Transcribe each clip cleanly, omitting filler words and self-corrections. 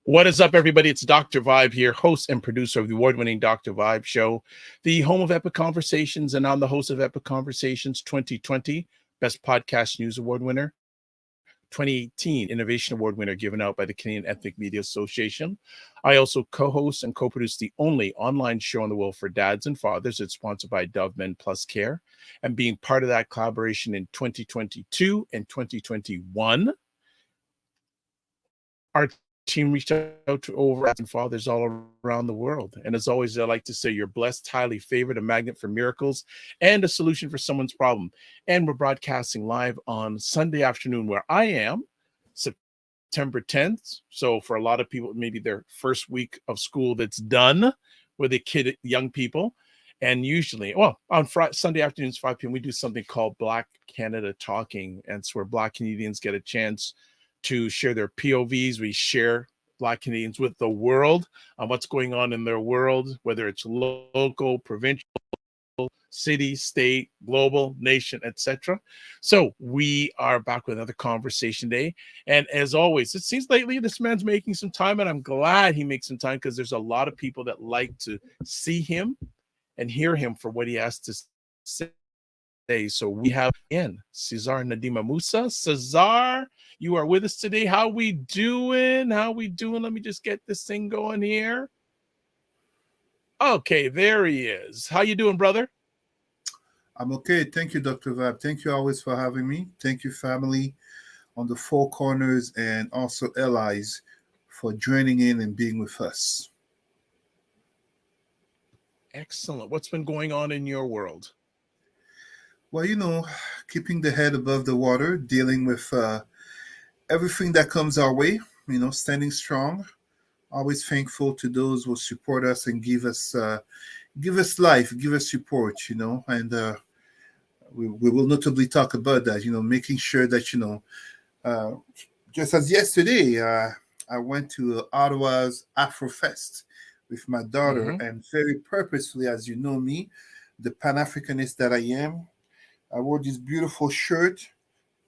What is up, everybody? It's Dr. Vibe here, host and producer of the award-winning Dr. Vibe Show, the home of Epic Conversations, and I'm the host of Epic Conversations 2020, Best Podcast News Award winner, 2018 Innovation Award winner given out by the Canadian Ethnic Media Association. I also co-host and co-produce the only online show in the world for dads and fathers. It's sponsored by Dove Men Plus Care, and being part of that collaboration in 2022 and 2021. Our team reached out to over and fathers all around the world. And as always, I like to say you're blessed, highly favored, a magnet for miracles, and a solution for someone's problem. And we're broadcasting live on Sunday afternoon where I am, September 10th. So for a lot of people, maybe their first week of school that's done with the young people. And usually, on Sunday afternoons, 5 p.m., we do something called Black Canada Talking. And it's where Black Canadians get a chance to share their POVs. We share Black Canadians with the world on what's going on in their world, whether it's local, provincial, city, state, global, nation, etc. So we are back with another conversation day. And as always, it seems lately this man's making some time, and I'm glad he makes some time because there's a lot of people that like to see him and hear him for what he has to say. So we have in Cesar Ndema-Moussa. Cesar, you are with us today. How we doing? Let me just get this thing going here. Okay, there he is. How you doing, brother? I'm okay. Thank you, Dr. Vab. Thank you always for having me. Thank you, family on the four corners, and also allies for joining in and being with us. Excellent. What's been going on in your world? Well, keeping the head above the water, dealing with everything that comes our way, standing strong, always thankful to those who support us and give us life, give us support, and we will notably talk about that, making sure that, just as yesterday, I went to Ottawa's Afrofest with my daughter, and very purposefully, as you know me, the Pan-Africanist that I am, I wore this beautiful shirt.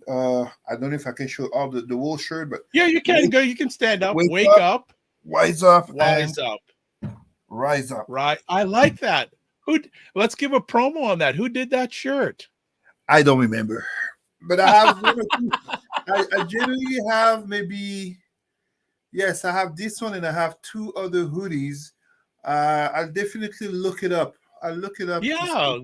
I don't know if I can show all the whole shirt, but yeah, you can go. You can stand up. Wake up. Wise up. Wise up. Rise up. Right. I like that. Let's give a promo on that. Who did that shirt? I don't remember, but I have one or two. I generally have maybe. Yes, I have this one, and I have two other hoodies. I'll definitely look it up. I'll look it up. Yeah.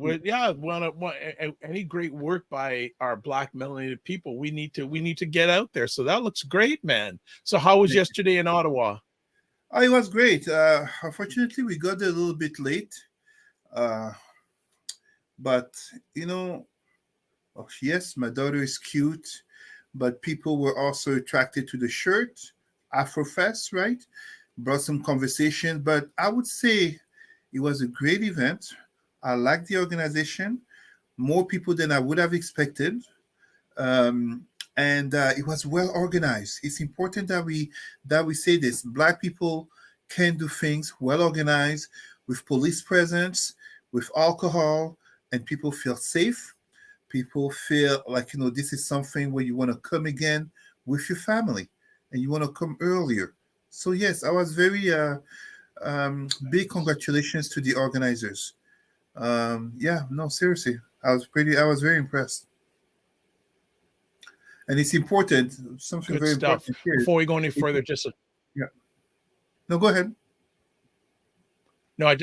Any great work by our Black melanated people, we need to get out there. So that looks great, man. So how was yesterday in Ottawa? Oh, it was great. Unfortunately, we got there a little bit late. But yes, my daughter is cute, but people were also attracted to the shirt. Afrofest, right? Brought some conversation, but I would say it was a great event. I like the organization, more people than I would have expected, and it was well organized. It's important that we say this. Black people can do things well organized with police presence, with alcohol, and people feel safe. People feel like this is something where you want to come again with your family, and you want to come earlier. So yes, I was very. Big congratulations to the organizers. Seriously, I was very impressed. And it's important, something Good very stuff. important here. Before we go any further, yeah. No, go ahead. No, I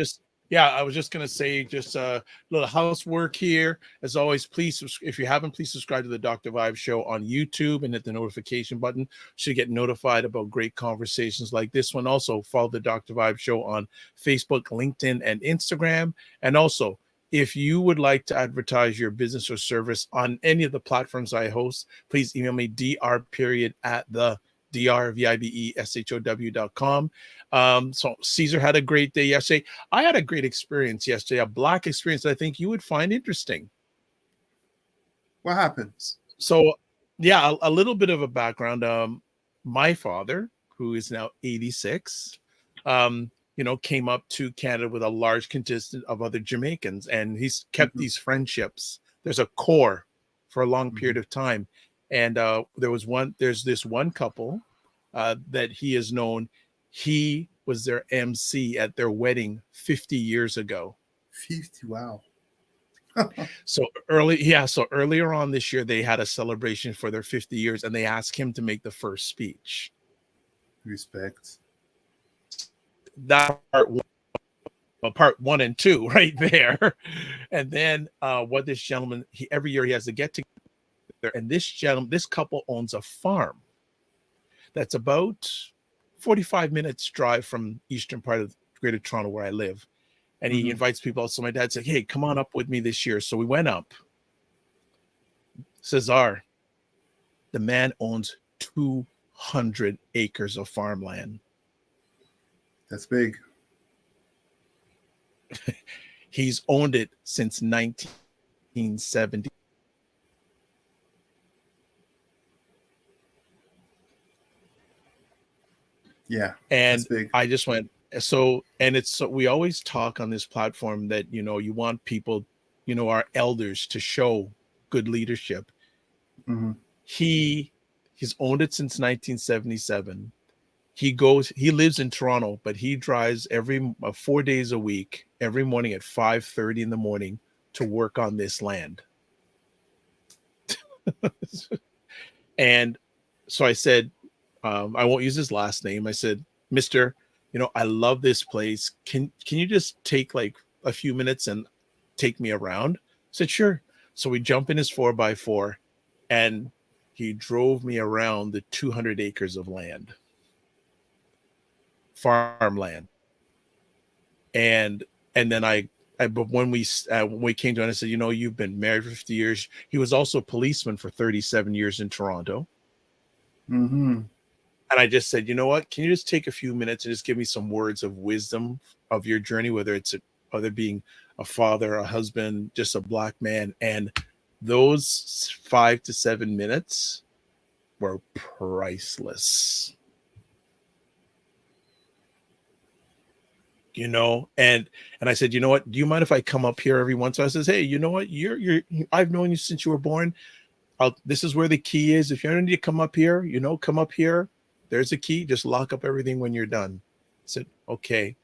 was just going to say just a little housework here. As always, please, if you haven't, please subscribe to the Dr. Vibe Show on YouTube and hit the notification button so you get notified about great conversations like this one. Also, follow the Dr. Vibe Show on Facebook, LinkedIn, and Instagram. And also, if you would like to advertise your business or service on any of the platforms I host, please email me drperiod@the drvibeshow.com. So Cesar had a great day yesterday. I had a great experience yesterday, a Black experience that I think you would find interesting. What happened? So, yeah, a little bit of a background. My father, who is now 86, came up to Canada with a large contingent of other Jamaicans, and he's kept these friendships. There's a core for a long period of time. And there's this one couple that he has known He was their MC at their wedding 50 years ago. 50, wow. So earlier on this year, they had a celebration for their 50 years, and they asked him to make the first speech. Respect. That part one and two right there. And then what this gentleman, every year he has to get together, and this couple owns a farm that's about 45 minutes drive from eastern part of Greater Toronto where I live. And he invites people out. So my dad said, hey, come on up with me this year. So we went up. Cesar, the man owns 200 acres of farmland. That's big. He's owned it since 1970. Yeah. And that's big. I just went, so we always talk on this platform that, you know, you want people, you know, our elders to show good leadership. He's owned it since 1977. He lives in Toronto, but he drives 4 days a week, every morning at 5:30 in the morning to work on this land. And so I said, I won't use his last name. I said, Mr., you know, I love this place. Can you just take like a few minutes and take me around? I said, sure. So we jump in his 4x4 and he drove me around the 200 acres of land, farmland. And then but when we came to it, I said, you know, you've been married for 50 years. He was also a policeman for 37 years in Toronto. And I just said, you know what? Can you just take a few minutes and just give me some words of wisdom of your journey, whether being a father, a husband, just a Black man. And those 5 to 7 minutes were priceless. You know, and I said, you know what? Do you mind if I come up here every once in a while? I says, hey, you know what? I've known you since you were born. This is where the key is. If you ever need to come up here, you know, come up here. There's a key. Just lock up everything when you're done. I said, okay.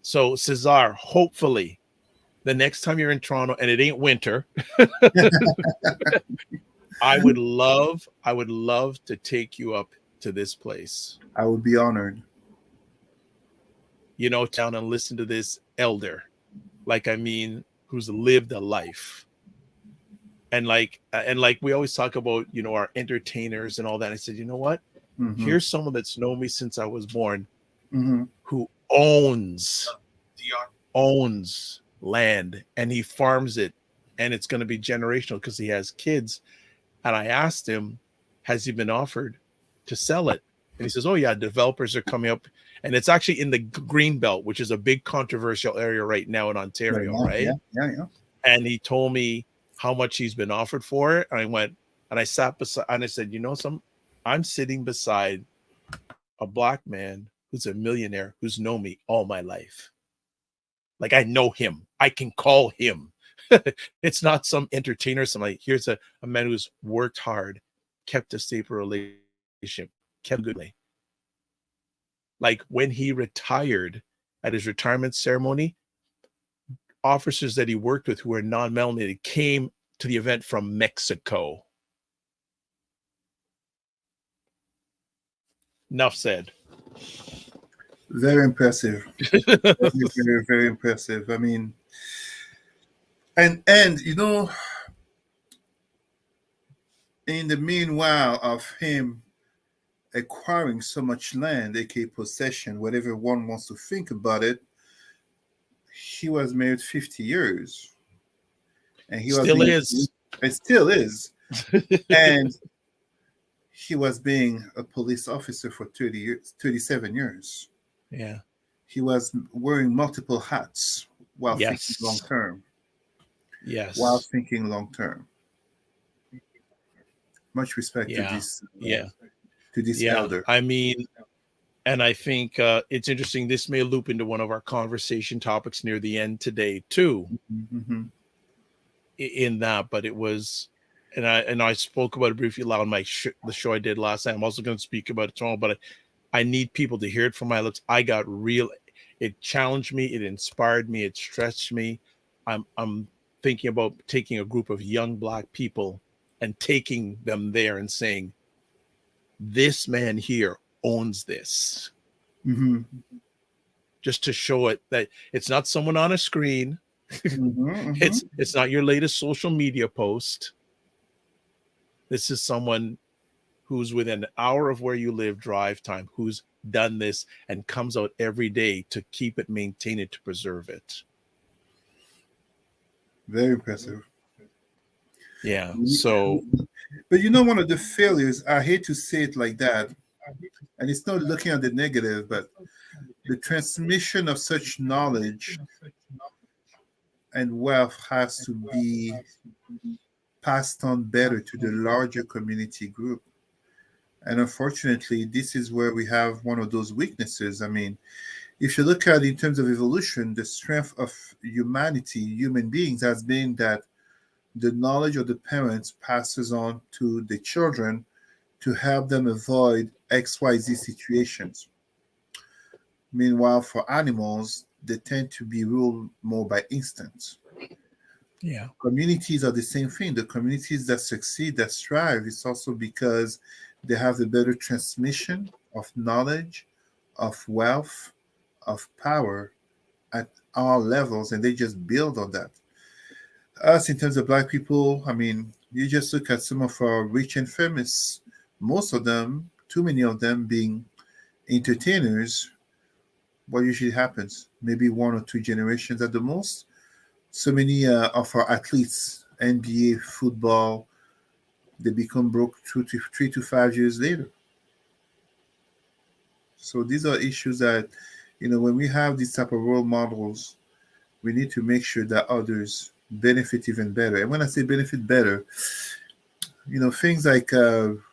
So Cesar, hopefully the next time you're in Toronto and it ain't winter, I would love to take you up to this place. I would be honored. You know, down and listen to this elder, who's lived a life. And like we always talk about, you know, our entertainers and all that. I said, you know what? Here's someone that's known me since I was born, who owns land, and he farms it, and it's going to be generational because he has kids. And I asked him, has he been offered to sell it? And he says, oh yeah, developers are coming up, and it's actually in the green belt, which is a big controversial area right now in Ontario, right? Yeah. And he told me how much he's been offered for it. And I went and I sat beside, and I said, you know, I'm sitting beside a Black man who's a millionaire who's known me all my life. Like, I know him. I can call him. It's not some entertainer. Here's a man who's worked hard, kept a stable relationship, kept goodly. Like, when he retired at his retirement ceremony, officers that he worked with who were non-melanated came to the event from Mexico. Enough said. Very impressive. very, very impressive. I mean, and you know, in the meanwhile of him acquiring so much land, aka possession, whatever one wants to think about it, he was married 50 years. And he still is. It still is. And he was being a police officer for 37 years. Yeah. He was wearing multiple hats while thinking long term. Yes. While thinking long term. Much respect to this. To this elder. I mean, and I think it's interesting. This may loop into one of our conversation topics near the end today too. In that, but it was, and I spoke about it briefly on the show I did last time. I'm also going to speak about it tomorrow, but I need people to hear it from my lips. I got real. It challenged me. It inspired me. It stretched me. I'm thinking about taking a group of young Black people and taking them there and saying, this man here owns this, Mm-hmm. just to show it that it's not someone on a screen. Mm-hmm. Mm-hmm. It's not your latest social media post. This is someone who's within an hour of where you live, drive time, who's done this and comes out every day to keep it, maintain it, to preserve it. Very impressive. Yeah. So But one of the failures, I hate to say it like that, and it's not looking at the negative, but the transmission of such knowledge and wealth has to be passed on better to the larger community group. And unfortunately, this is where we have one of those weaknesses. I mean, if you look at it in terms of evolution, the strength of humanity, human beings, has been that the knowledge of the parents passes on to the children to help them avoid XYZ situations. Meanwhile, for animals, they tend to be ruled more by instinct. yeah. Communities are the same thing. The communities that succeed, that strive, it's also because they have the better transmission of knowledge, of wealth, of power at all levels, and they just build on that. Us, in terms of Black people, I mean, you just look at some of our rich and famous, most of them, too many of them being entertainers. What usually happens? Maybe one or two generations at the most. So many of our athletes, NBA, football, they become broke 3 to 5 years later. So these are issues that, when we have these type of role models, we need to make sure that others benefit even better. And when I say benefit better, things like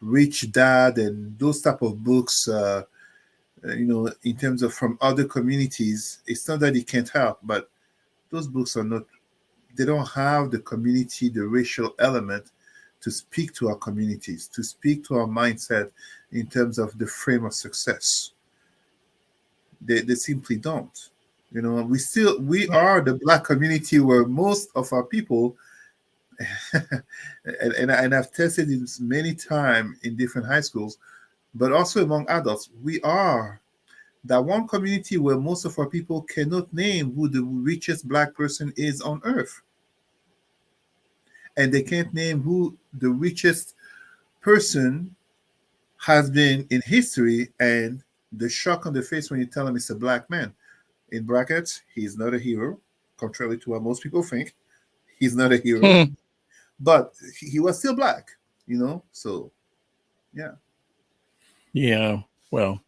Rich Dad and those type of books, in terms of from other communities, it's not that it can't help, but those books are not, they don't have the community, the racial element to speak to our communities, to speak to our mindset in terms of the frame of success. They simply don't. We are the Black community where most of our people, and I've tested this many times in different high schools, but also among adults, we are that one community where most of our people cannot name who the richest Black person is on earth. And they can't name who the richest person has been in history, and the shock on the face when you tell them it's a Black man. In brackets, he's not a hero, contrary to what most people think. He's not a hero, but he was still Black, So, yeah. Yeah. Well,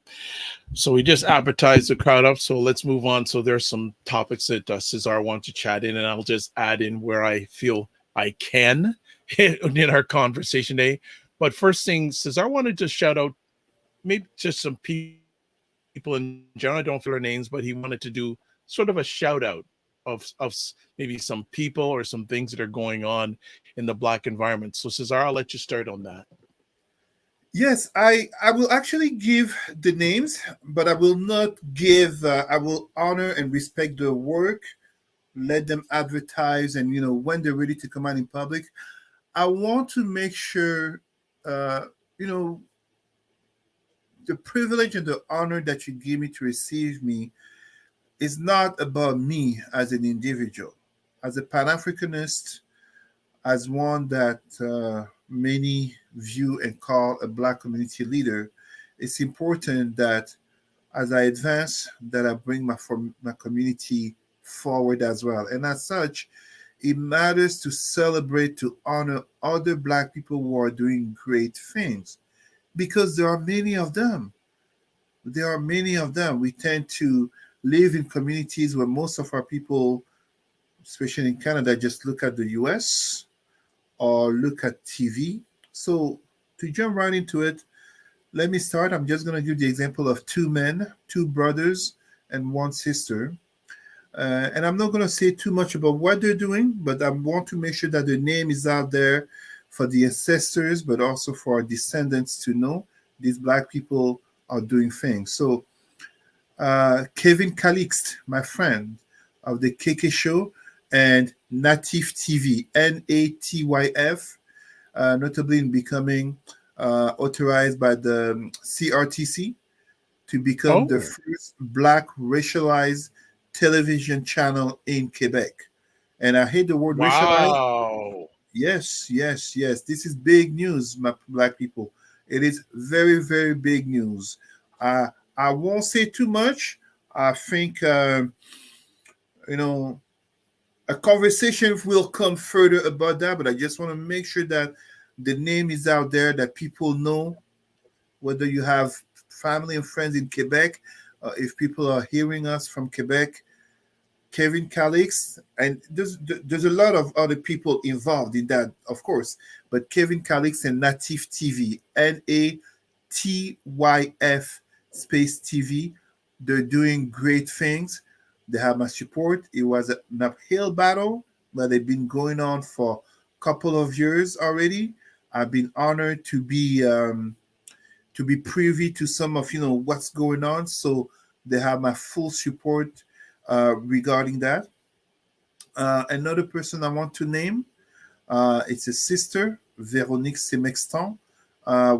so we just advertised the crowd up. So let's move on. So there's some topics that Cesar wants to chat in, and I'll just add in where I feel I can in our conversation today. But first thing, Cesar wanted to shout out maybe just some people in general. I don't feel their names, but he wanted to do sort of a shout out of maybe some people or some things that are going on in the Black environment. So Cesar, I'll let you start on that. Yes, I will actually give the names, but I will not give. I will honor and respect their work. Let them advertise, and when they're ready to come out in public, I want to make sure, uh, you know, the privilege and the honor that you give me to receive me is not about me as an individual, as a Pan Africanist, as one that many view and call a Black community leader. It's important that as I advance, that I bring my community forward as well. And as such, it matters to celebrate, to honor other Black people who are doing great things, because there are many of them. There are many of them. We tend to live in communities where most of our people, especially in Canada, just look at the US or look at TV. So to jump right into it, let me start. I'm just going to give the example of two men, two brothers, and one sister. And I'm not going to say too much about what they're doing, but I want to make sure that the name is out there for the ancestors, but also for our descendants to know these Black people are doing things. So Kevin Calixte, my friend of the KK Show, and Natif TV, Natyf, notably in becoming authorized by the CRTC to become the Oh, first Black racialized television channel in Quebec. And I hate the word racialized. wow. Yes, yes, yes. This is big news, my Black people. It is very, very big news. Uh, I won't say too much. I think, you know, a conversation will come further about that, but I just want to make sure that the name is out there, that people know, whether you have family and friends in Quebec, if people are hearing us from Quebec. Kevin Calix, and there's a lot of other people involved in that, of course, but Kevin Calix and Natif TV, Natyf space TV, they're doing great things. They have my support. It was an uphill battle, but they've been going on for a couple of years already. I've been honored to be privy to some of what's going on. So they have my full support regarding that. Another person I want to name, it's a sister, Véronique Semexton,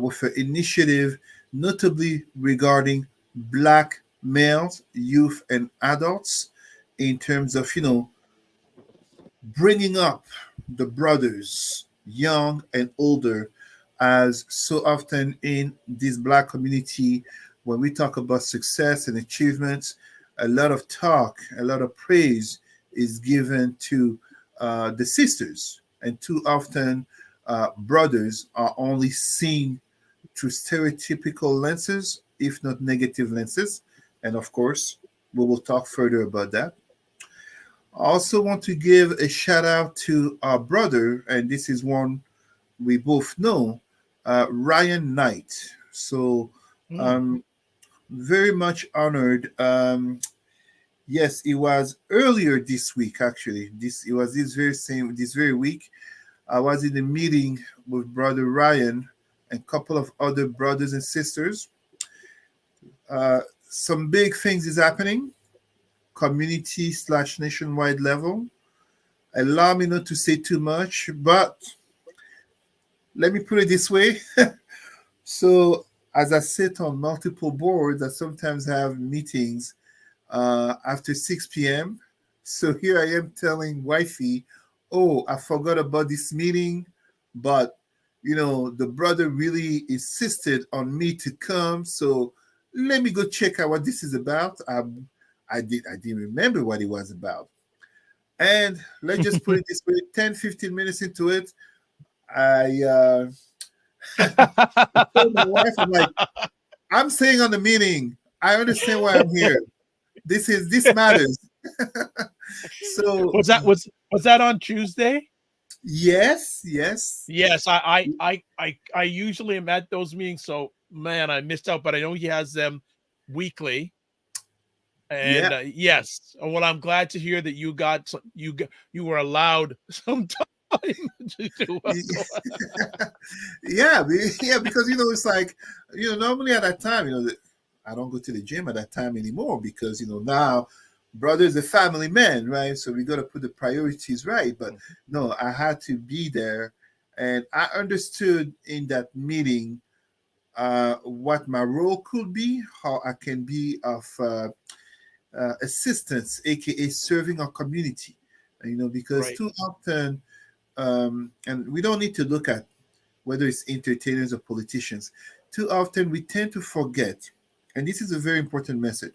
with an initiative notably regarding Black males, youth, and adults in terms of, bringing up the brothers, young and older, as so often in this Black community, when we talk about success and achievements, a lot of talk, a lot of praise is given to the sisters. And too often, brothers are only seen through stereotypical lenses, if not negative lenses. And of course, we will talk further about that. I also want to give a shout out to our brother, and this is one we both know, Ryan Knight. So, Mm. um, very much honored. Yes, it was earlier this week. Actually, it was this very week. I was in a meeting with brother Ryan and a couple of other brothers and sisters. Some big things is happening, community slash nationwide level. Allow me not to say too much, but let me put it this way. So, as I sit on multiple boards, I sometimes have meetings after 6 p.m. So here I am telling wifey, oh, I forgot about this meeting, but the brother really insisted on me to come. So let me go check out what this is about. I didn't remember what it was about. And let's just put it this way, 10, 15 minutes into it, I told my wife, I'm like, I'm saying on the meeting, I understand why I'm here. This matters. So Was that on Tuesday? yes, yes, Yes, I usually am at those meetings, so man, I missed out, but I know he has them weekly. yeah. And yes, well, I'm glad to hear that you were allowed some time to do so. Yeah, yeah, because it's like normally at that time, I don't go to the gym at that time anymore because now brother's a family man, right? So we got to put the priorities right. But no, I had to be there, and I understood in that meeting what my role could be, how I can be of assistance, aka serving our community. Because Right. too often, and we don't need to look at whether it's entertainers or politicians. Too often we tend to forget, and this is a very important message.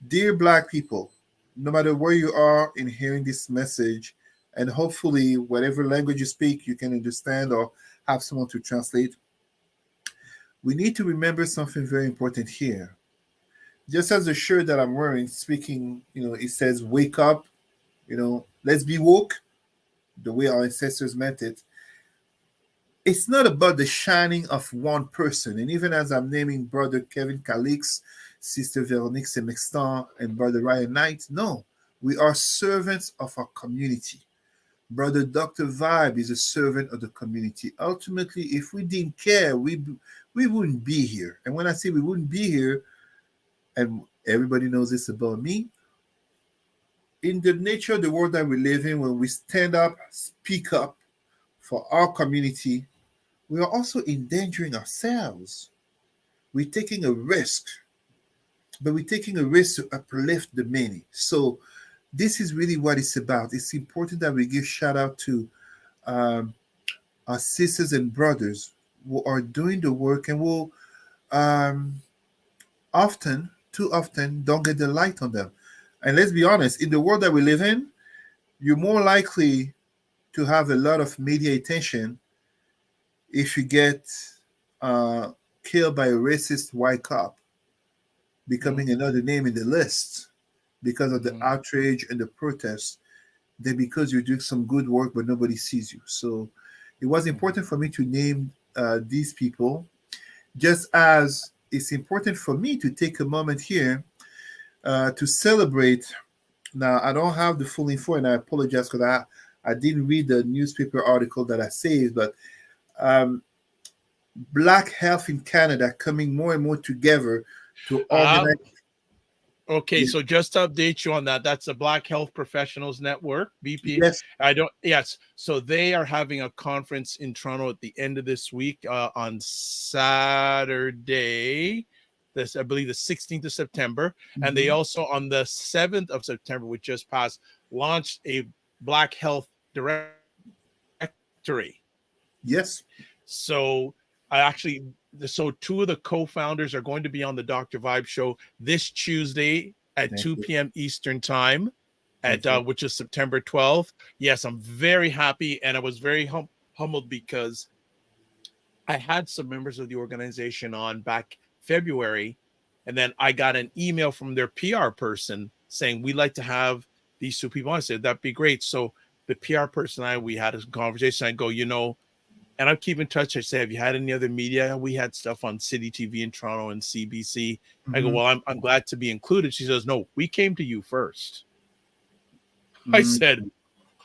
Dear Black people, no matter where you are in hearing this message, and hopefully, whatever language you speak, you can understand or have someone to translate, we need to remember something very important here. Just as the shirt that I'm wearing, speaking, it says, wake up, let's be woke, the way our ancestors meant it. It's not about the shining of one person. And even as I'm naming brother Kevin Calix, sister Veronique Semextan, and brother Ryan Knight, no, we are servants of our community. Brother Dr. Vibe is a servant of the community. Ultimately, if we didn't care, we we wouldn't be here. And when I say we wouldn't be here, and everybody knows this about me, in the nature of the world that we live in, when we stand up, speak up for our community, we are also endangering ourselves. We're taking a risk, but we're taking a risk to uplift the many. So this is really what it's about. It's important that we give shout out to um, our sisters and brothers who are doing the work and will um, often, too often, don't get the light on them. And let's be honest, in the world that we live in, you're more likely to have a lot of media attention if you get uh, killed by a racist white cop, becoming another name in the list because of the Mhm. outrage and the protests, than because you're doing some good work but nobody sees you. So it was important for me to name these people, just as it's important for me to take a moment here to celebrate. Now, I don't have the full info, and I apologize because I didn't read the newspaper article that I saved, but um, Black Health in Canada coming more and more together to Uh, organize. okay, Yeah. so just to update you on that, that's the Black Health Professionals Network, BP. Yes. I don't, yes. So they are having a conference in Toronto at the end of this week on Saturday. This, I believe, the 16th of September. And they Mhm. also, on the 7th of September, which just passed, launched a Black Health Directory. Yes. So I actually, so two of the co-founders are going to be on the Dr. Vibe show this Tuesday at Thank 2 you. p.m. Eastern time, at Thank you. which is September 12th. Yes, I'm very happy, and I was very humbled because I had some members of the organization on back February, and then I got an email from their PR person saying we'd like to have these two people on. I said that'd be great. So the PR person and I, we had a conversation. I go, and I keep in touch. I say, have you had any other media? We had stuff on City TV in Toronto and CBC. I go, Mhm. well, I'm glad to be included. She says, no, we came to you first. I Mhm. said,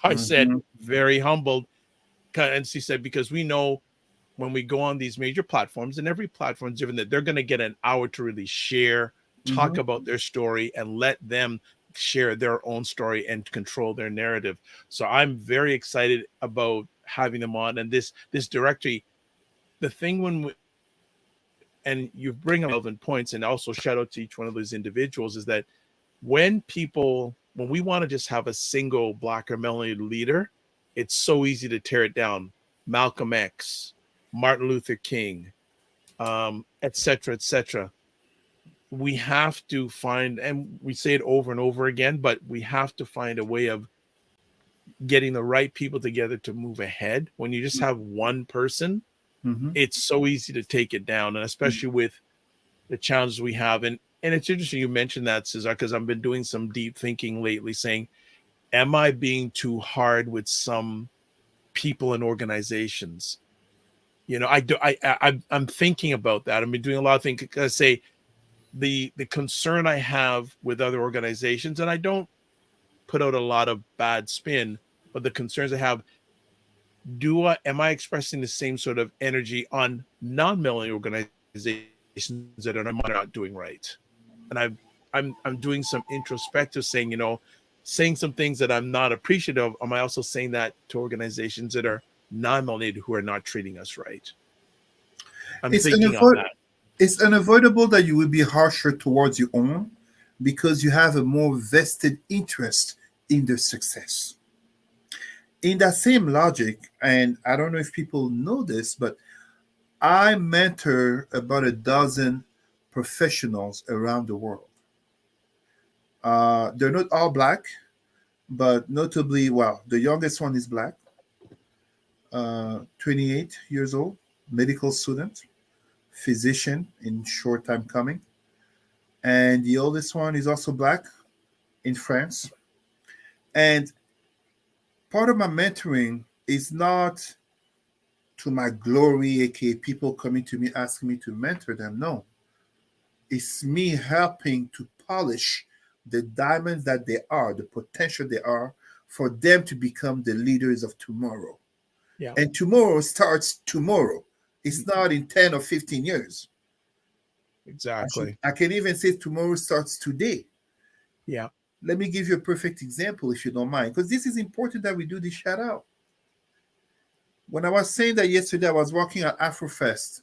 I said, Mhm. very humbled. And she said, because we know when we go on these major platforms, and every platform is different, that they're going to get an hour to really share, talk Mhm. about their story, and let them share their own story and control their narrative. So I'm very excited about having them on. And this directory, the thing and you bring up relevant points, and also shout out to each one of those individuals, is that when we want to just have a single black or melanated leader, it's so easy to tear it down. Malcolm X, Martin Luther King, et cetera, et cetera. We have to find, and we say it over and over again, but we have to find a way of getting the right people together to move ahead. When you just have one person, Mhm. it's so easy to take it down, and especially with the challenges we have. And it's interesting you mentioned that, Cesar, because I've been doing some deep thinking lately, saying, am I being too hard with some people and organizations? I do. I'm thinking about that. I've been doing a lot of thinking. I say the concern I have with other organizations, and I don't put out a lot of bad spin, but the concerns I have, am I expressing the same sort of energy on non-millennial organizations that are not doing right? And I'm doing some introspective saying, saying some things that I'm not appreciative of. Am I also saying that to organizations that are non-melanated who are not treating us right? I'm It's thinking on unavoid- that. it's unavoidable that you will be harsher towards your own because you have a more vested interest in their success. In that same logic, and I don't know if people know this, but I mentor about a dozen professionals around the world. They're not all black, but notably, well, the youngest one is black, 28 years old, medical student, physician in short time coming. And the oldest one is also black in France. And part of my mentoring is not to my glory, aka people coming to me asking me to mentor them. No, it's me helping to polish the diamonds that they are, the potential they are, for them to become the leaders of tomorrow. Yeah. And tomorrow starts tomorrow. It's not in 10 or 15 years. Exactly. I can even say tomorrow starts today. Yeah. Let me give you a perfect example, if you don't mind, because this is important that we do this shout out. When I was saying that yesterday, I was working at Afrofest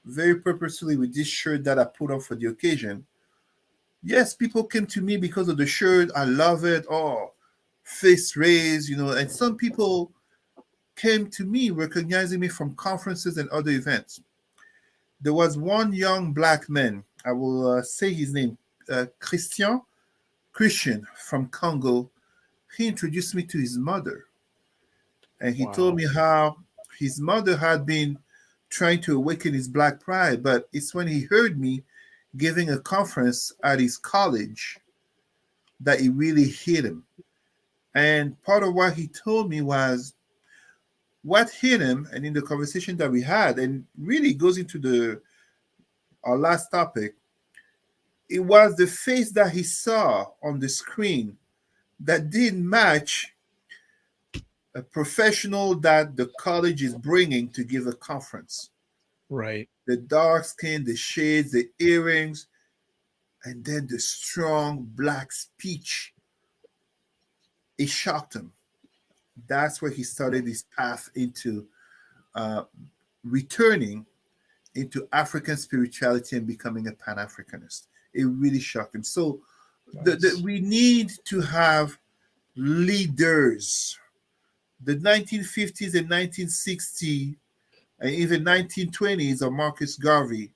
very purposefully with this shirt that I put on for the occasion. Yes, people came to me because of the shirt. I love it. Oh, face raised, and some people came to me recognizing me from conferences and other events. There was one young black man, I will say his name, Christian from Congo. He introduced me to his mother, and he told Wow. me how his mother had been trying to awaken his black pride, but it's when he heard me giving a conference at his college that it really hit him. And part of what he told me was what hit him, and in the conversation that we had, and really goes into the our last topic, it was the face that he saw on the screen that didn't match a professional that the college is bringing to give a conference. Right. The dark skin, the shades, the earrings, and then the strong black speech. It shocked him. That's where he started his path into uh, returning into African spirituality and becoming a Pan Africanist. It really shocked him. So Nice. we need to have leaders. The 1950s and 1960s and even 1920s of Marcus Garvey,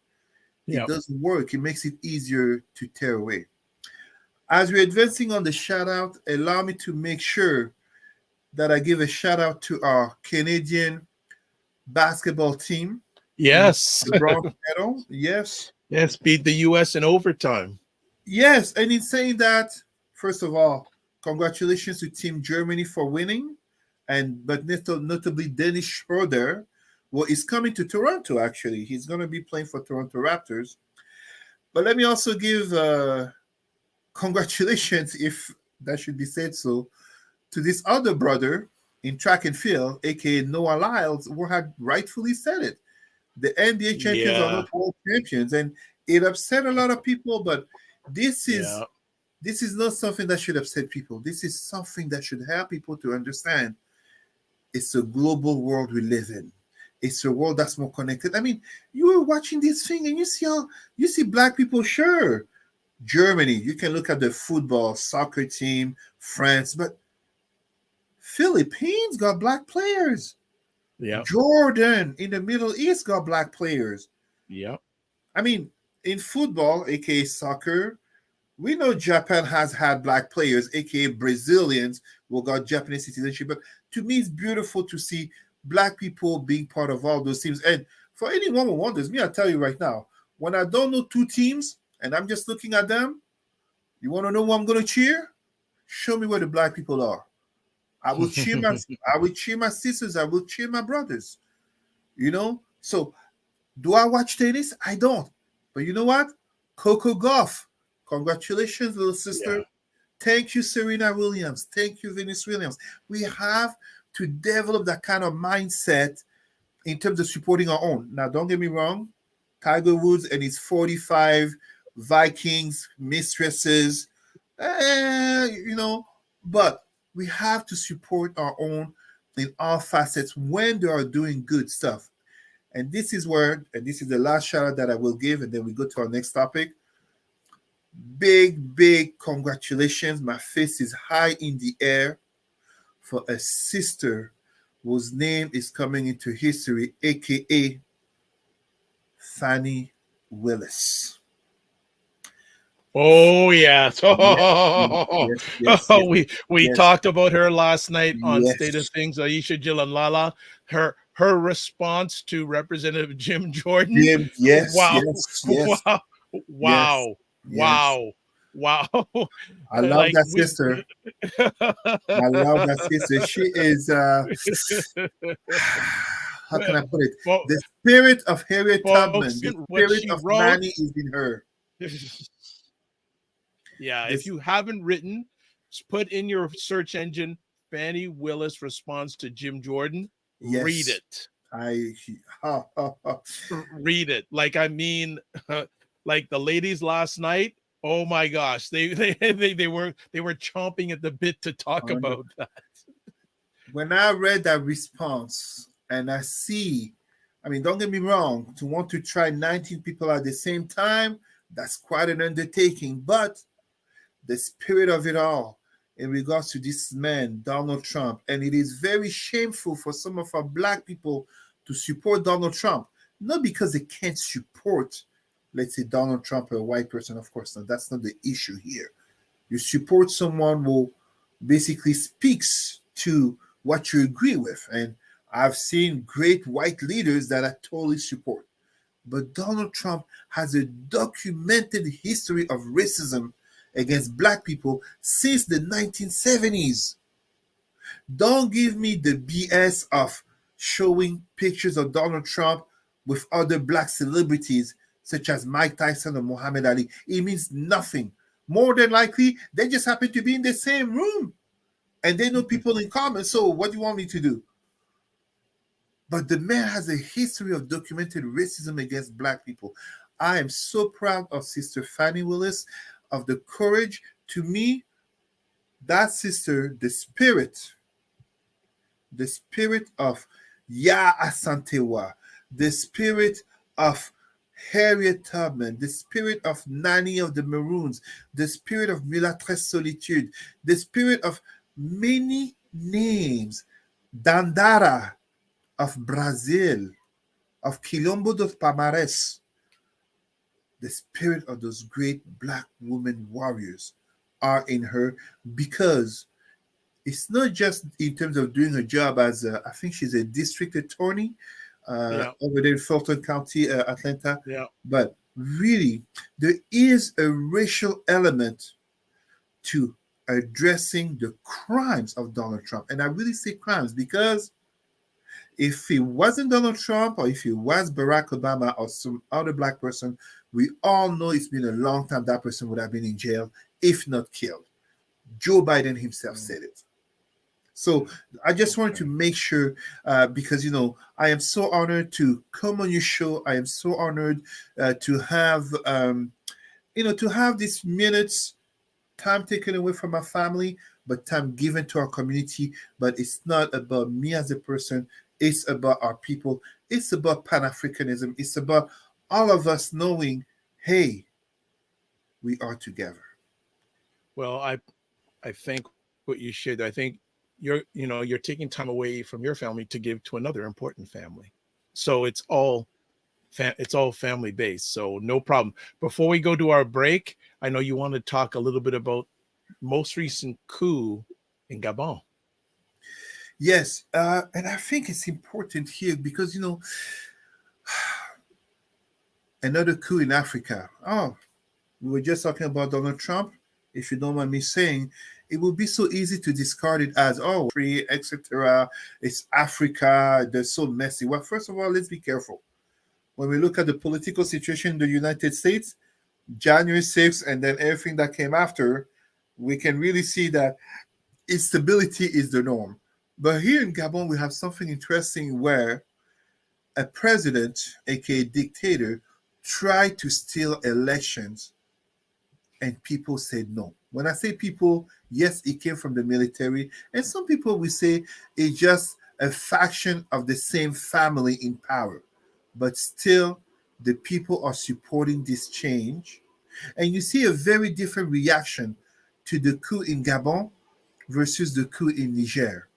it Yeah. doesn't work. It makes it easier to tear away. As we're advancing on the shout out, allow me to make sure that I give a shout out to our Canadian basketball team who won Yes. the bronze medal. Yes. Yes. Beat the U.S. in overtime. Yes. And in saying that, first of all, congratulations to Team Germany for winning. But notably Dennis Schroeder, well, is coming to Toronto actually. He's going to be playing for Toronto Raptors. But let me also give congratulations, if that should be said so, to this other brother in track and field, aka Noah Lyles, who had rightfully said it. The NBA champions are Yeah. not world champions, and it upset a lot of people. But this is Yeah. this is not something that should upset people. This is something that should help people to understand it's a global world we live in. It's a world that's more connected. I mean, you were watching this thing and you see black people, sure. Germany, you can look at the football, soccer team, France, but Philippines got black players. Yeah. Jordan in the Middle East got black players. Yeah. I mean, in football, aka soccer, we know Japan has had black players, aka Brazilians, who got Japanese citizenship. But to me, it's beautiful to see black people being part of all those teams. And for anyone who wonders, me, I tell you right now, when I don't know two teams and I'm just looking at them, you want to know who I'm going to cheer? Show me where the black people are. I will cheer my I will cheer my sisters. I will cheer my brothers. So do I watch tennis? I don't. But you know what? Coco Golf. Congratulations, little sister. Yeah. Thank you, Serena Williams. Thank you, Venus Williams. We have to develop that kind of mindset in terms of supporting our own. Now, don't get me wrong. Tiger Woods and his 45 Vikings mistresses, but we have to support our own in all facets when they are doing good stuff. And this is the last shout out that I will give, and then we go to our next topic. Big, big congratulations. My face is high in the air for a sister whose name is coming into history, aka Fannie Willis. Oh yes. Yes, yes, yes, yes, We yes, talked about her last night on State of yes, Things. Aisha Jilalala, her response to Representative Jim Jordan. Jim, yes, Wow, yes, yes, wow, yes, wow, yes. wow, wow. I love Like that we. sister. I love that sister. She is how can I put it? Fo- The spirit of Harriet Tubman, Folks, the what spirit she of wrote. Nanny is in her. Yeah, if This you haven't written, put in your search engine Fannie Willis response to Jim Jordan. Read yes. it. I ha, ha, ha. Read it. Like I mean, like the ladies last night. Oh my gosh, they were chomping at the bit to talk On the- about that. When I read that response and I see, I mean, don't get me wrong, to want to try 19 people at the same time, that's quite an undertaking. But the spirit of it all in regards to this man, Donald Trump. And it is very shameful for some of our black people to support Donald Trump, not because they can't support, let's say, Donald Trump, a white person, of course. Now, that's not the issue here. You support someone who basically speaks to what you agree with. And I've seen great white leaders that I totally support. But Donald Trump has a documented history of racism against black people since the 1970s. Don't give me the BS of showing pictures of Donald Trump with other black celebrities such as Mike Tyson or Muhammad Ali. It means nothing. More than likely, they just happen to be in the same room and they know people in common. So, what do you want me to do? But the man has a history of documented racism against black people. I am so proud of Sister Fannie Willis, of the courage. To me, that sister, the spirit of Ya Asantewa, the spirit of Harriet Tubman, the spirit of Nanny of the Maroons, the spirit of Milatres Solitude, the spirit of many names, Dandara of Brazil, of Quilombo dos Palmares, the spirit of those great black women warriors are in her because it's not just in terms of doing her job as I think she's a district attorney Yeah, over there in Fulton County, Atlanta, yeah. but really there is a racial element to addressing the crimes of Donald Trump. And I really say crimes because if it wasn't Donald Trump or if it was Barack Obama or some other black person, we all know it's been a long time that person would have been in jail, if not killed. Joe Biden himself said it. So I just wanted to Okay. make sure because I am so honored to come on your show. I am so honored to have to have these minutes time taken away from my family, but time given to our community. But it's not about me as a person, it's about our people, it's about Pan Africanism, it's about all of us knowing, hey, we are together. Well, I think what you should. I think you're taking time away from your family to give to another important family. So it's all family based. So no problem. Before we go to our break, I know you want to talk a little bit about most recent coup in Gabon. Yes, and I think it's important here because another coup in Africa. Oh, we were just talking about Donald Trump. If you don't mind me saying, it would be so easy to discard it as, oh, free, etc. It's Africa. They're so messy. Well, first of all, let's be careful. When we look at the political situation in the United States, January 6th, and then everything that came after, we can really see that instability is the norm. But here in Gabon, we have something interesting where a president, aka dictator, tried to steal elections and people said no. When I say people, yes, it came from the military, and some people will say it's just a faction of the same family in power. But still, the people are supporting this change. And you see a very different reaction to the coup in Gabon versus the coup in Niger.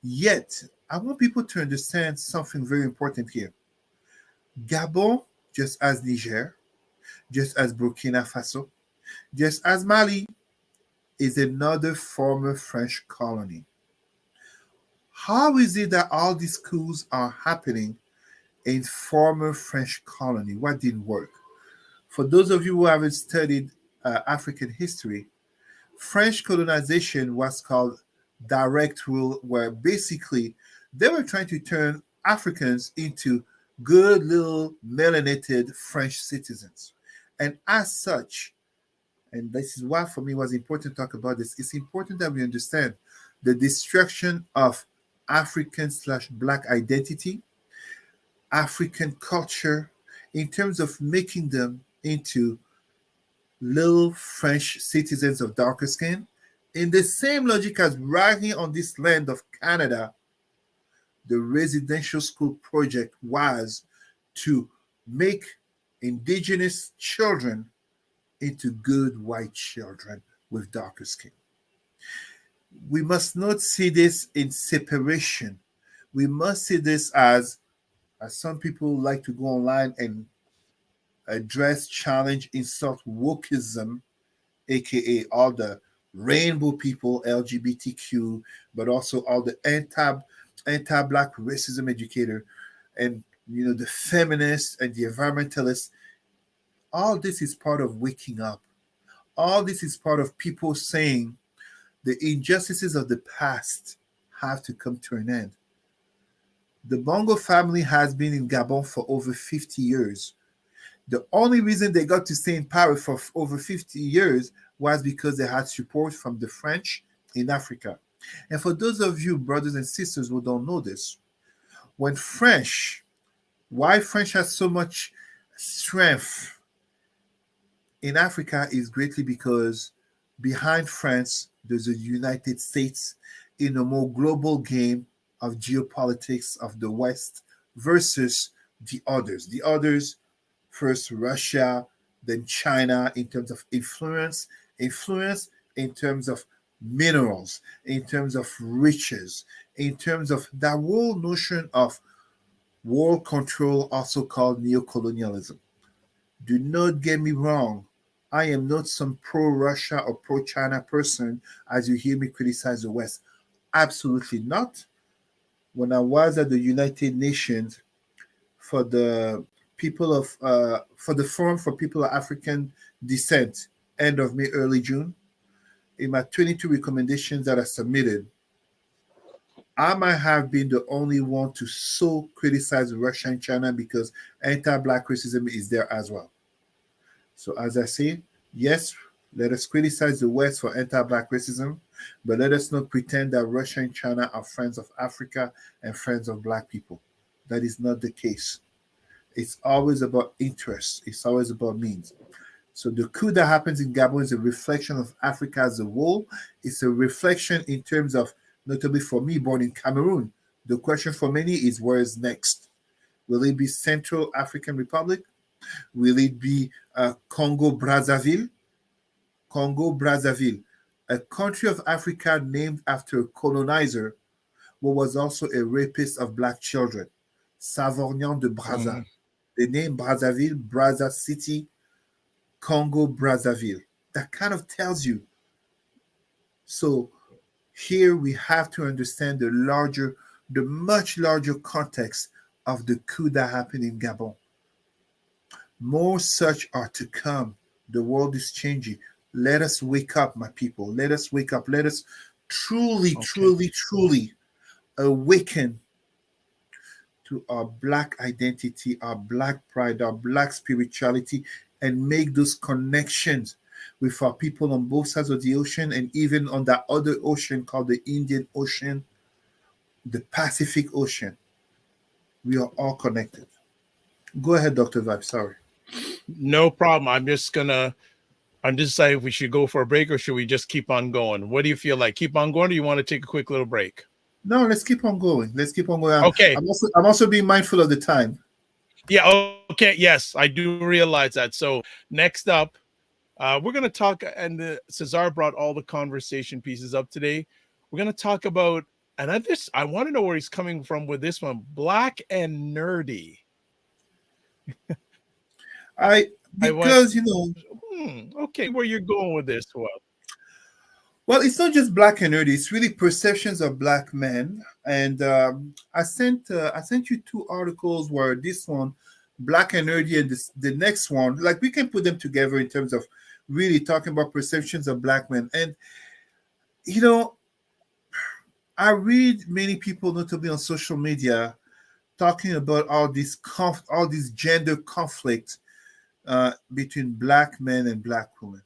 Yet, I want people to understand something very important here. Gabon, just as Niger, just as Burkina Faso, just as Mali, is another former French colony. How is it that all these coups are happening in former French colony? What didn't work? For those of you who haven't studied African history, French colonization was called direct rule, where basically they were trying to turn Africans into good little melanated French citizens. And as such, and this is why for me it was important to talk about this, it's important that we understand the destruction of African slash black identity African culture, in terms of making them into little French citizens of darker skin. In the same logic as right here on this land of Canada, the residential school project was to make indigenous children into good white children with darker skin. We must not see this in separation. We must see this as some people like to go online and address, challenge, insult wokeism, aka all the rainbow people, LGBTQ, but also all the anti-black racism educator, and the feminists and the environmentalists. All this is part of waking up. All this is part of people saying the injustices of the past have to come to an end. The Bongo family has been in Gabon for over 50 years. The only reason they got to stay in power for over 50 years was because they had support from the French in Africa. And for those of you, brothers and sisters, who don't know this, when why French has so much strength in Africa is greatly because behind France, there's a United States in a more global game of geopolitics of the West versus the others. The others, first Russia, then China in terms of influence in terms of minerals, in terms of riches, in terms of that whole notion of world control, also called neocolonialism. Do not get me wrong. I am not some pro Russia or pro China person as you hear me criticize the West. Absolutely not. When I was at the United Nations for the for the Forum for People of African Descent, end of May, early June, in my 22 recommendations that I submitted, I might have been the only one to so criticize Russia and China because anti-black racism is there as well. So as I say, yes, let us criticize the West for anti-black racism, but let us not pretend that Russia and China are friends of Africa and friends of black people. That is not the case. It's always about interests. It's always about means. So the coup that happens in Gabon is a reflection of Africa as a whole. It's a reflection in terms of, notably for me, born in Cameroon. The question for many is where is next? Will it be Central African Republic? Will it be Congo Brazzaville? Congo Brazzaville, a country of Africa named after a colonizer who was also a rapist of black children, Savorgnan de Brazza. Mhm. The name Brazzaville, Brazza City, Congo Brazzaville. That kind of tells you. So here we have to understand the much larger context of the coup that happened in Gabon. More such are to come. The world is changing. Let us wake up, my people. Let us wake up. Let us truly, Okay. truly, truly awaken to our black identity, our black pride, our black spirituality, and make those connections with our people on both sides of the ocean and even on that other ocean called the Indian Ocean, the Pacific Ocean. We are all connected. Go ahead, Dr. Vibe. Sorry. No problem. I'm just saying if we should go for a break or should we just keep on going? What do you feel like? Keep on going, or you want to take a quick little break? No, let's keep on going. Let's keep on going. Okay. I'm also being mindful of the time. Yeah. Okay. Yes, I do realize that. So next up, we're going to talk, and Cesar brought all the conversation pieces up today. We're going to talk about, and I want to know where he's coming from with this one, black and nerdy. I I went, because okay, where you're going with this one. well, it's not just black and nerdy. It's really perceptions of black men. And I sent you two articles where this one, black and nerdy, and the next one, like we can put them together in terms of really talking about perceptions of black men. And you know, I read many people, notably on social media, talking about all these gender conflict between black men and black women.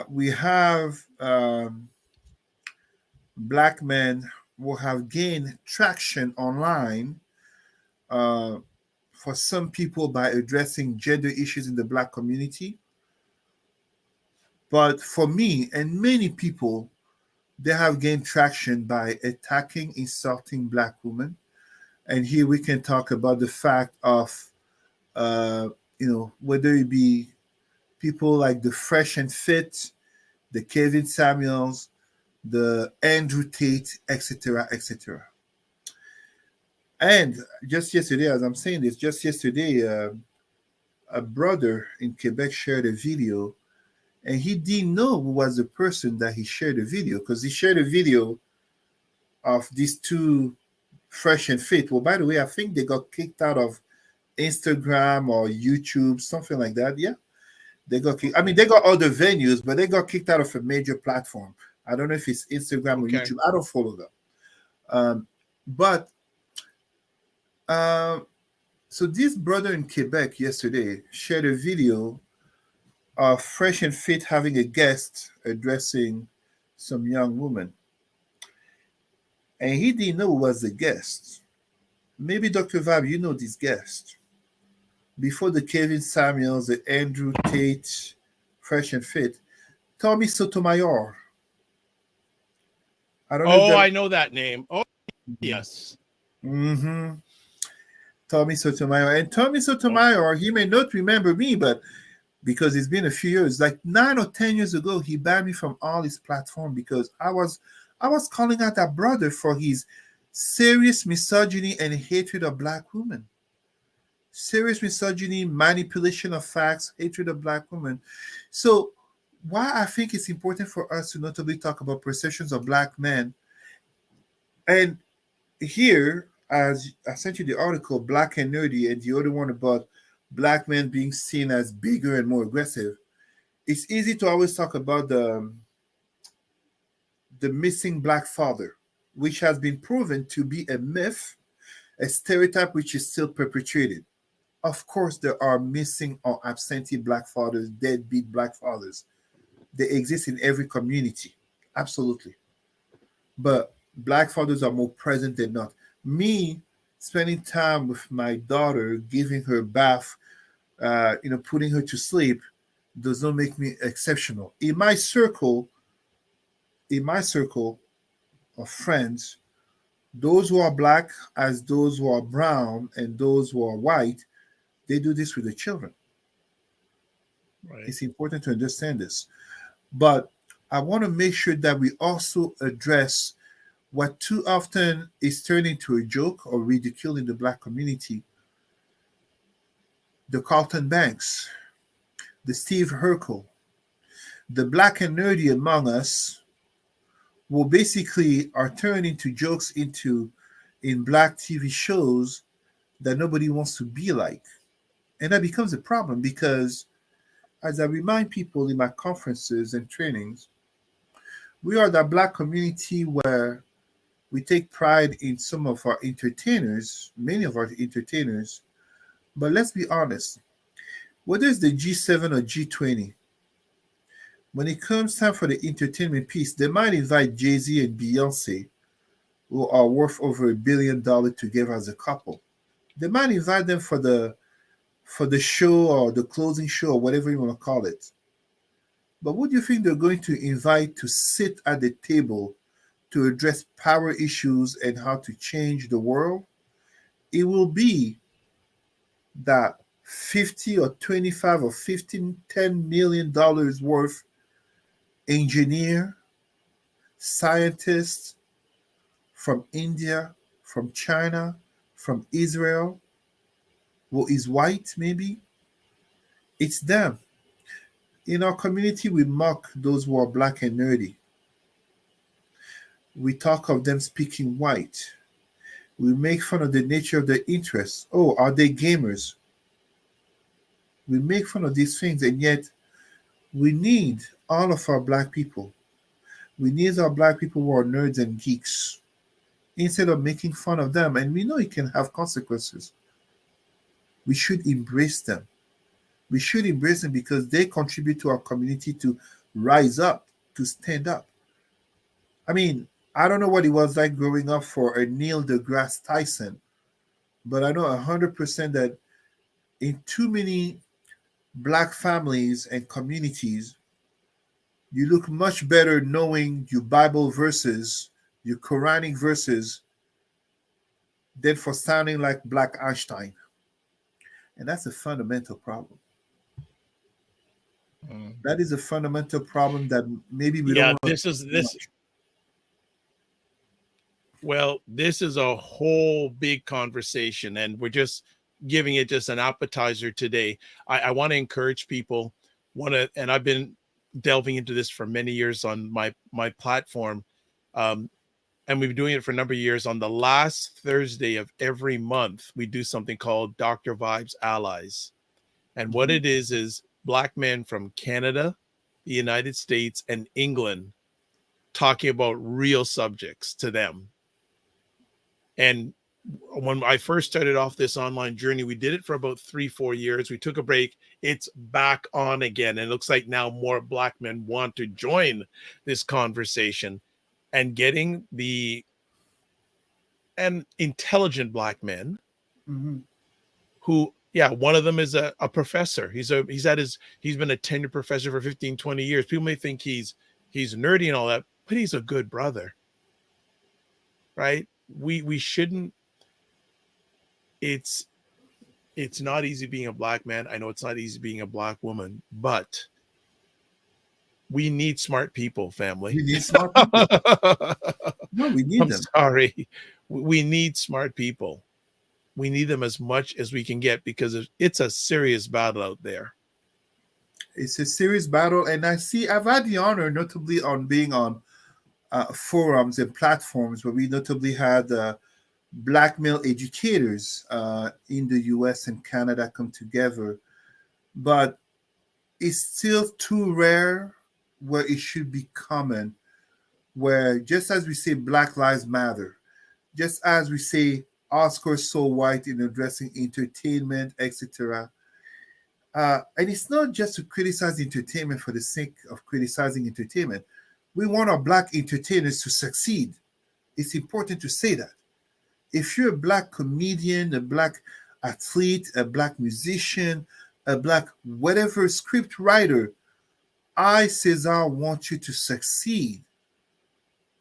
We have black men who have gained traction online uh, for some people by addressing gender issues in the Black community. But for me and many people, they have gained traction by attacking, insulting Black women. And here we can talk about the fact of, uh, whether it be people like the Fresh and Fit, the Kevin Samuels, the Andrew Tate, etc., etc. And just yesterday, as I'm saying this, just yesterday, a brother in Quebec shared a video, and he didn't know who was the person that he shared the video, because he shared a video of these two Fresh and Fit. Well, by the way, I think they got kicked out of Instagram or YouTube, something like that. Yeah, they got kicked. I mean, they got other venues, but they got kicked out of a major platform. I don't know if it's Instagram or Okay. YouTube. I don't follow them. But so this brother in Quebec yesterday shared a video of Fresh and Fit having a guest addressing some young woman. And he didn't know who was the guest. Maybe Dr. Vab, you know this guest. Before the Kevin Samuels, the Andrew Tate, Fresh and Fit, Tommy Sotomayor. I don't know if Oh, that. I know that name. Oh, yes. Mm-hmm. Tommy Sotomayor. And Tommy Sotomayor, he may not remember me, but because it's been a few years, like 9 or 10 years ago, he banned me from all his platform because I was calling out that brother for his serious misogyny and hatred of Black women. Serious misogyny, manipulation of facts, hatred of Black women. So why I think it's important for us to notably talk about perceptions of Black men. And here, as I sent you the article, Black and Nerdy, and the other one about Black men being seen as bigger and more aggressive, it's easy to always talk about the missing Black father, which has been proven to be a myth, a stereotype which is still perpetuated. Of course, there are missing or absentee Black fathers, deadbeat Black fathers. They exist in every community, absolutely. But Black fathers are more present than not. Me spending time with my daughter, giving her bath, putting her to sleep, does not make me exceptional. In my circle of friends, those who are Black as those who are brown and those who are white, they do this with the children. Right. It's important to understand this. But I want to make sure that we also address what too often is turned into a joke or ridicule in the Black community: the Carlton Banks, the Steve Urkel, the Black and nerdy among us, will basically are turned into jokes in Black TV shows that nobody wants to be like. And that becomes a problem because, as I remind people in my conferences and trainings, we are the Black community where we take pride in some of our entertainers, many of our entertainers. But let's be honest, whether it's the G7 or G20, when it comes time for the entertainment piece, they might invite Jay-Z and Beyonce, who are worth over $1 billion together as a couple. They might invite them for the show or the closing show or whatever you want to call it. But who do you think they're going to invite to sit at the table to address power issues and how to change the world? It will be that 50 or 25 or 15, $10 million worth engineer, scientist from India, from China, from Israel, who is white maybe. It's them. In our community, we mock those who are Black and nerdy. We talk of them speaking white. We make fun of the nature of their interests. Oh, are they gamers? We make fun of these things, and yet we need all of our Black people. We need our Black people who are nerds and geeks instead of making fun of them. And we know it can have consequences. We should embrace them. We should embrace them because they contribute to our community to rise up, to stand up. I mean, I don't know what it was like growing up for a Neil deGrasse Tyson, but I know 100% that in too many black families and communities, you look much better knowing your Bible verses, your Quranic verses, than for sounding like Black Einstein. And that's a fundamental problem. Mm. That is a fundamental problem that maybe we don't Yeah, want to this talk is too this. much. Well, this is a whole big conversation, and we're just giving it just an appetizer today. I want to encourage people. And I've been delving into this for many years on my platform, um, and we've been doing it for a number of years. On the last Thursday of every month, we do something called Dr. Vibes Allies, and what Mhm. it is Black men from Canada, the United States, and England talking about real subjects to them. And when I first started off this online journey, we did it for about 3, 4 years. We took a break. It's back on again. And it looks like now more Black men want to join this conversation, and getting the and intelligent Black men Mhm. who, yeah, one of them is a professor. He's been a tenured professor for 15, 20 years. People may think he's nerdy and all that, but he's a good brother, right? We shouldn't, it's it's not easy being a Black man. I know it's not easy being a Black woman, but we need smart people, family. We need smart people. No, we need I'm them. sorry. We need smart people. We need them as much as we can get, because it's a serious battle out there. It's a serious battle, and I've had the honor, notably on being on forums and platforms where we notably had black male educators in the US and Canada come together. But it's still too rare where it should be common, where just as we say Black Lives Matter, just as we say Oscar so white in addressing entertainment, etc. And it's not just to criticize entertainment for the sake of criticizing entertainment. We want our black entertainers to succeed. It's important to say that. If you're a black comedian, a black athlete, a black musician, a black whatever script writer, I, Cesar, want you to succeed.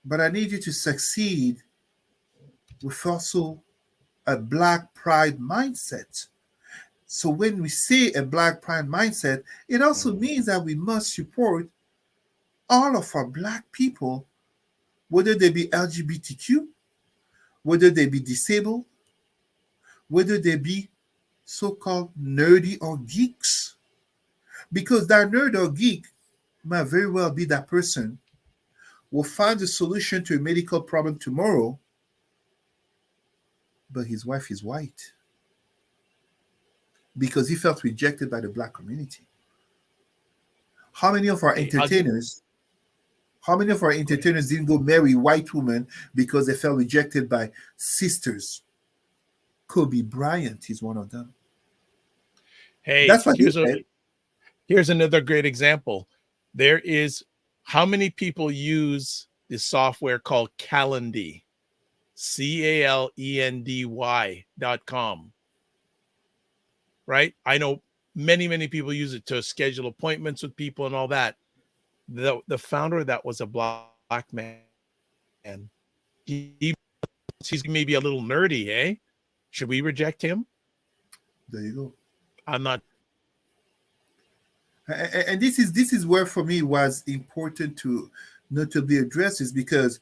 But I need you to succeed with also a black pride mindset. So when we say a black pride mindset, it also means that we must support all of our black people, whether they be LGBTQ, whether they be disabled, whether they be so-called nerdy or geeks. Because that nerd or geek might very well be that person will find a solution to a medical problem tomorrow, but his wife is white because he felt rejected by the black community. How many of our Hey, I'll get entertainers How many of our go ahead. entertainers didn't go marry white women because they felt rejected by sisters? Kobe Bryant is one of them. Hey, That's what he said. here's another great example. There is How many people use this software called Calendly? CALENDY.com, right? I know many people use it to schedule appointments with people and all that. The founder of that was a Black man. He's maybe a little nerdy, eh? Should we reject him? There you go. I'm not. And this is where for me was important to notably address is because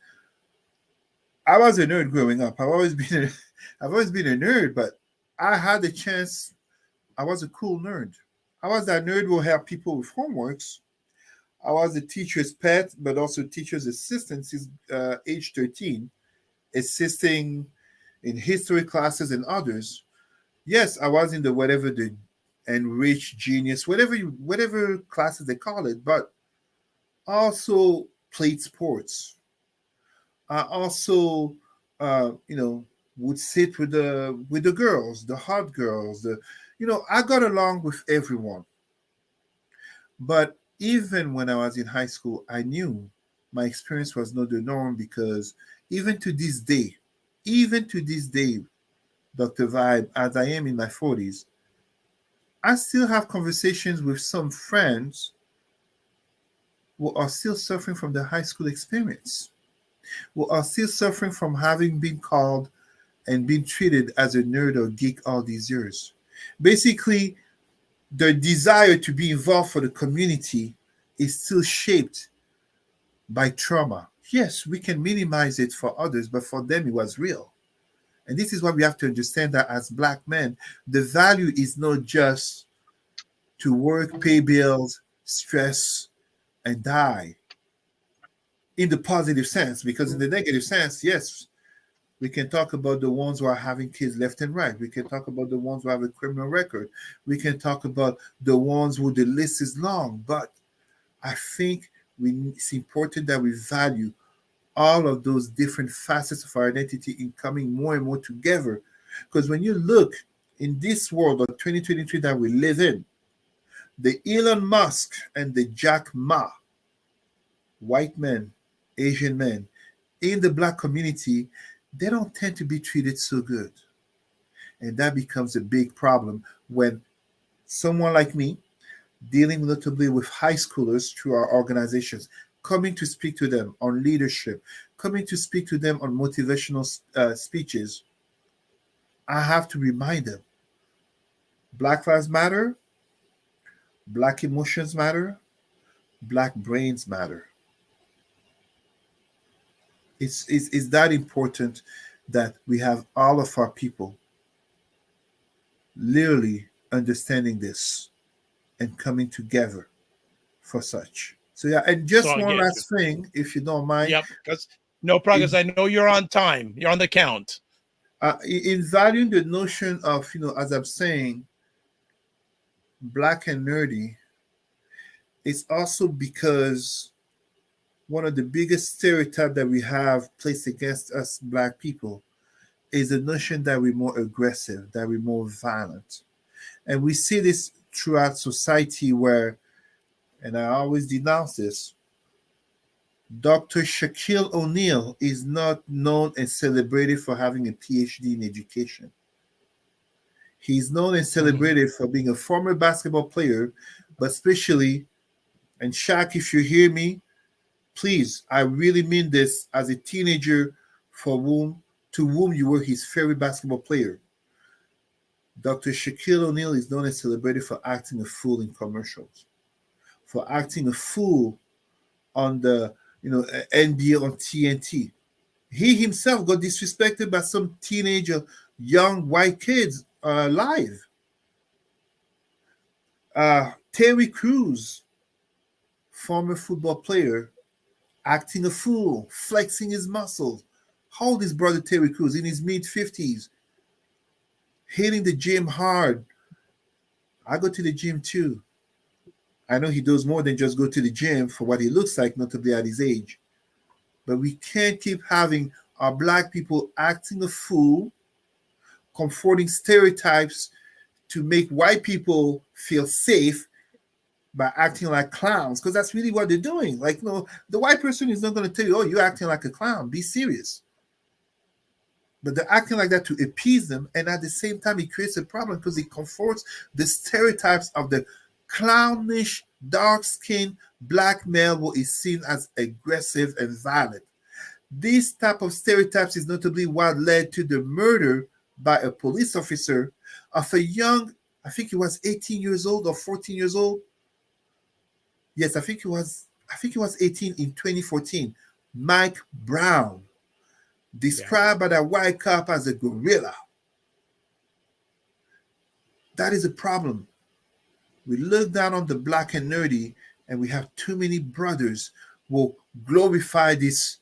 I was a nerd growing up. I've always been a nerd, but I had the chance. I was a cool nerd. I was that nerd who helped people with homeworks. I was the teacher's pet, but also teacher's assistant since age 13, assisting in history classes and others. Yes, I was in the whatever the enriched genius, whatever classes they call it, but also played sports. I also, would sit with the girls, the hot girls. I got along with everyone. But even when I was in high school, I knew my experience was not the norm because even to this day, even to this day, Dr. Vibe, as I am in my 40s, I still have conversations with some friends who are still suffering from the high school experience, who are still suffering from having been called and been treated as a nerd or geek all these years. Basically, their desire to be involved for the community is still shaped by trauma. Yes, we can minimize it for others, but for them it was real. And this is why we have to understand that as Black men, the value is not just to work, pay bills, stress, and die in the positive sense. Because in the negative sense, yes, we can talk about the ones who are having kids left and right. We can talk about the ones who have a criminal record. We can talk about the ones who the list is long. But I think it's important that we value all of those different facets of our identity in coming more and more together. Because when you look in this world of 2023 that we live in, the Elon Musk and the Jack Ma, white men, Asian men, in the Black community, they don't tend to be treated so good. And that becomes a big problem when someone like me, dealing notably with high schoolers through our organizations, coming to speak to them on leadership, coming to speak to them on motivational speeches, I have to remind them Black lives matter, Black emotions matter, Black brains matter. It's that important that we have all of our people literally understanding this and coming together for such. So yeah, and So just I one get you. last thing, if you don't mind, Yep. Because no progress. in, I know you're on time. You're on the count. in valuing the notion of, as I'm saying, Black and nerdy, it's also because one of the biggest stereotypes that we have placed against us Black people is the notion that we're more aggressive, that we're more violent. And we see this throughout society where, and I always denounce this, Dr. Shaquille O'Neal is not known and celebrated for having a PhD in education. He's known and Mhm. celebrated for being a former basketball player, but especially, and Shaq, if you hear me, please, I really mean this as a teenager to whom you were his favorite basketball player. Dr. Shaquille O'Neal is known and celebrated for acting a fool in commercials, for acting a fool on the NBA on TNT. He himself got disrespected by some teenager, young white kids live. Terry Crews, former football player, acting a fool, flexing his muscles. How old is brother Terry Crews? In his mid-50s, hitting the gym hard. I go to the gym too. I know he does more than just go to the gym for what he looks like, notably at his age. But we can't keep having our Black people acting a fool, comforting stereotypes to make white people feel safe by acting like clowns, because that's really what they're doing. Like, the white person is not going to tell you, oh, you're acting like a clown. Be serious. But they're acting like that to appease them. And at the same time, it creates a problem because it comforts the stereotypes of the clownish, dark-skinned Black male who is seen as aggressive and violent. This type of stereotypes is notably what led to the murder by a police officer of a young, I think he was 18 years old or 14 years old. Yes, I think he was 18 in 2014. Mike Brown, Yeah. described by the white cop as a gorilla. That is a problem. We look down on the Black and nerdy, and we have too many brothers who glorify these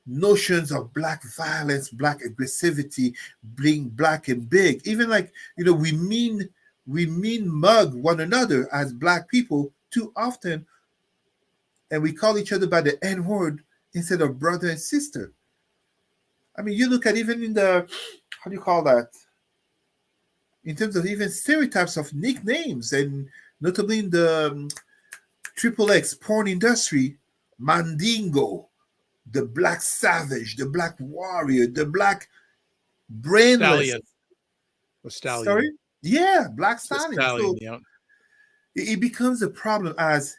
notions of Black violence, Black aggressivity, being Black and big. Even like, we mean mug one another as Black people too often, and we call each other by the N word instead of brother and sister. I mean, you look at even in the, how do you call that? In terms of even stereotypes of nicknames, and notably in the triple X porn industry, Mandingo, the Black Savage, the Black Warrior, the Black Brainless. Stallion. A stallion. Sorry? Yeah, black It's a stallion. stallion, So yeah. it becomes a problem as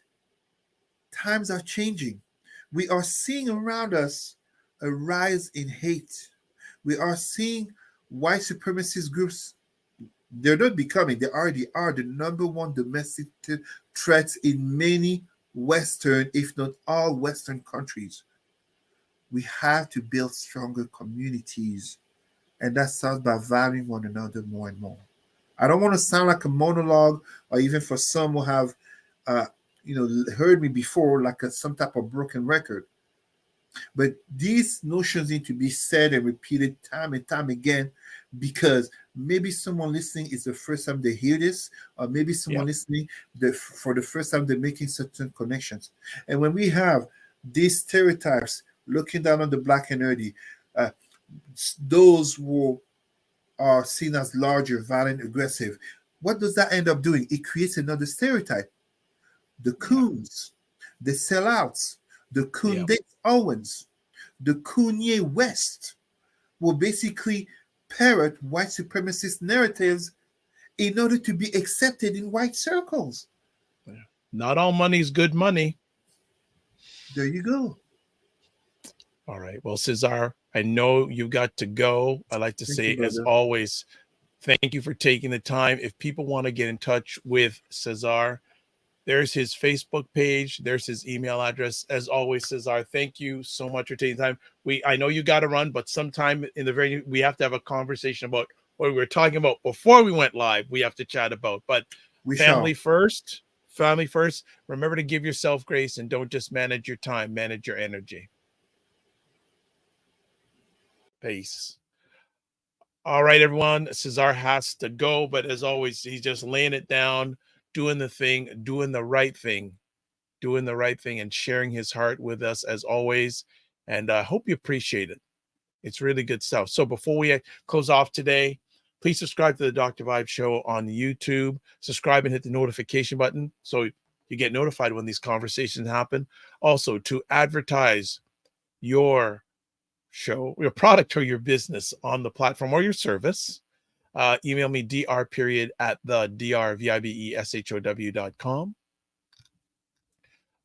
times are changing. We are seeing around us a rise in hate. We are seeing white supremacist groups. They're not becoming, they already are the number one domestic threats in many Western, if not all Western countries. We have to build stronger communities, and that starts by valuing one another more and more. I don't want to sound like a monologue, or even for some who have, uh, heard me before, like some type of broken record. But these notions need to be said and repeated time and time again, because maybe someone listening is the first time they hear this, or maybe someone Yeah. listening for the first time they're making certain connections. And when we have these stereotypes looking down on the black and nerdy, uh, those who are seen as larger, violent, aggressive, what does that end up doing? It creates another stereotype. The Yeah. coons, the sellouts, the Yeah. Kunde Owens, the Kanye West will basically parrot white supremacist narratives in order to be accepted in white circles. Yeah. Not all money's good money. There you go. All right. Well, Cesar, I know you've got to go. I like to Thank you, say, as brother. always, thank you for taking the time. If people want to get in touch with Cesar, there's his Facebook page. There's his email address. As always, Cesar, thank you so much for taking time. I know you got to run, but sometime in we have to have a conversation about what we were talking about before we went live. We have to chat about, but We family shall. first, family first. Remember to give yourself grace and don't just manage your time, manage your energy. Peace. All right, everyone. Cesar has to go, but as always, he's just laying it down, doing the thing, doing the right thing and sharing his heart with us as always. And I hope you appreciate it. It's really good stuff. So before we close off today, please subscribe to the Dr. Vibe Show on YouTube. Subscribe and hit the notification button so you get notified when these conversations happen. Also, to advertise your show, your product or your business on the platform or your service, email me dr@the drvibeshow.com.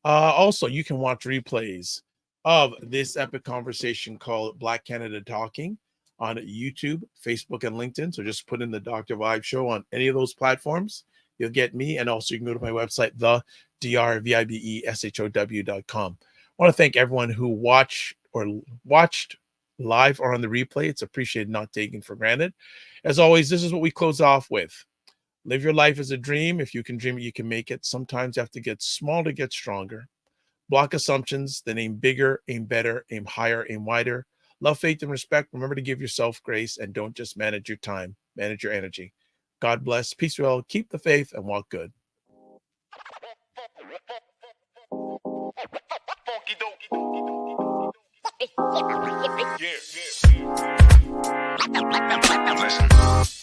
Also, you can watch replays of this epic conversation called Black Canada Talking on YouTube, Facebook, and LinkedIn. So just put in the Dr. Vibe Show on any of those platforms. You'll get me. And also you can go to my website, the drvibeshow.com. I want to thank everyone who watched live or on the replay. It's appreciated, not taken for granted. As always, this is what we close off with. Live your life as a dream. If you can dream it, you can make it. Sometimes you have to get small to get stronger. Block assumptions, then aim bigger, aim better, aim higher, aim wider. Love, faith, and respect. Remember to give yourself grace and don't just manage your time, manage your energy. God bless. Peace well. Keep the faith and walk good. Yeah. Listen.